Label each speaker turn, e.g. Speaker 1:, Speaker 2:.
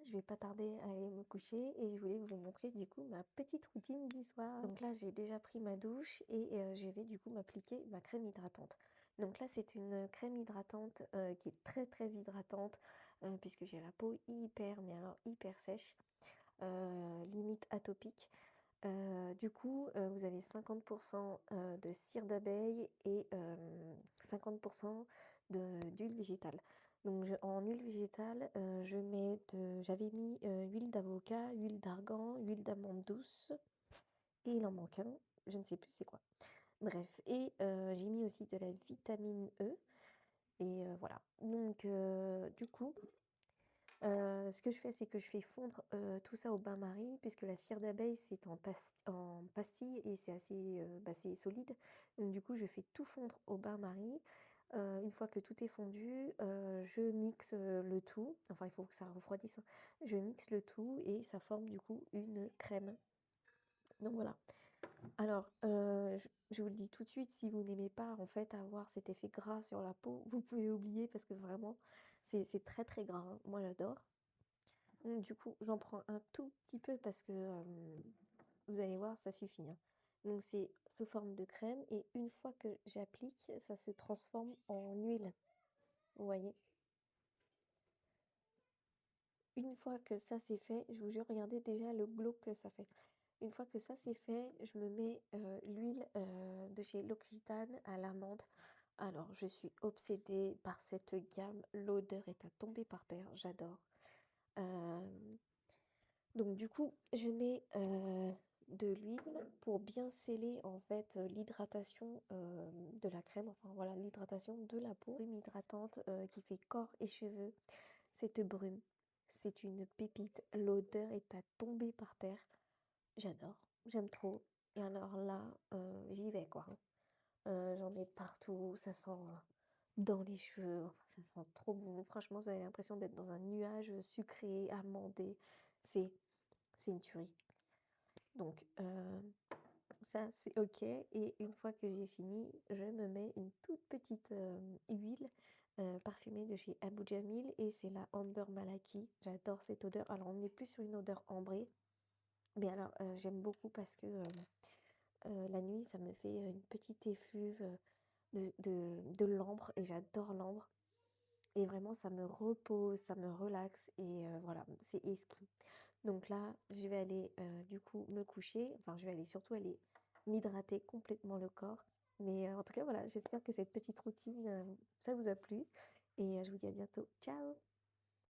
Speaker 1: je vais pas tarder à aller me coucher et je voulais vous montrer du coup ma petite routine du soir. Donc là, j'ai déjà pris ma douche et je vais du coup m'appliquer ma crème hydratante. Donc là, c'est une crème hydratante qui est très très hydratante puisque j'ai la peau hyper, mais alors hyper sèche, limite atopique. Du coup, vous avez 50% de cire d'abeille et 50% d'huile végétale. Donc en huile végétale, j'avais mis huile d'avocat, huile d'argan, huile d'amande douce et il en manque un, je ne sais plus c'est quoi. Bref, et j'ai mis aussi de la vitamine E et voilà. Donc du coup, ce que je fais, c'est que je fais fondre, tout ça au bain-marie puisque la cire d'abeille, c'est en pastille et c'est assez, c'est solide. Donc du coup, je fais tout fondre au bain-marie. Une fois que tout est fondu, je mixe, le tout. Enfin, il faut que ça refroidisse, hein. Je mixe le tout et ça forme du coup une crème. Donc voilà. Alors, je vous le dis tout de suite, si vous n'aimez pas en fait avoir cet effet gras sur la peau, vous pouvez oublier parce que vraiment c'est très, très gras, hein. Moi, j'adore. Du coup, j'en prends un tout petit peu parce que, vous allez voir, ça suffit, hein. Donc c'est sous forme de crème et une fois que j'applique, ça se transforme en huile, vous voyez? Une fois que ça c'est fait, je vous jure, regardez déjà le glow que ça fait. Une fois que ça c'est fait, je me mets, l'huile, de chez L'Occitane à l'amande. Alors je suis obsédée par cette gamme, l'odeur est à tomber par terre, j'adore. Hem Donc du coup, je mets, de l'huile pour bien sceller en fait, l'hydratation, de la crème, enfin voilà, l'hydratation de la peau. Crème hydratante, qui fait corps et cheveux, cette brume, c'est une pépite, l'odeur est à tomber par terre. J'adore, j'aime trop et alors là, j'y vais quoi, hein. J'en mets partout, ça sent, dans les cheveux, enfin ça sent trop bon. Franchement, vous avez l'impression d'être dans un nuage, sucré, amandé. C'est c'est une tuerie. Donc ça, c'est OK et une fois que j'ai fini, je me mets une toute petite, huile, parfumée de chez Abou Jamil et c'est la Amber Malaki. J'adore cette odeur. Alors on n'est plus sur une odeur ambrée, mais alors, j'aime beaucoup parce que, la nuit, ça me fait, une petite effluve, de l'ambre et j'adore l'ambre. Et vraiment, ça me repose, ça me relaxe et voilà, c'est exquis. Donc là, je vais aller, du coup, me coucher. Enfin, je vais aller surtout aller m'hydrater complètement le corps. Mais en tout cas, voilà, j'espère que cette petite routine, ça vous a plu et je vous dis à bientôt. Ciao!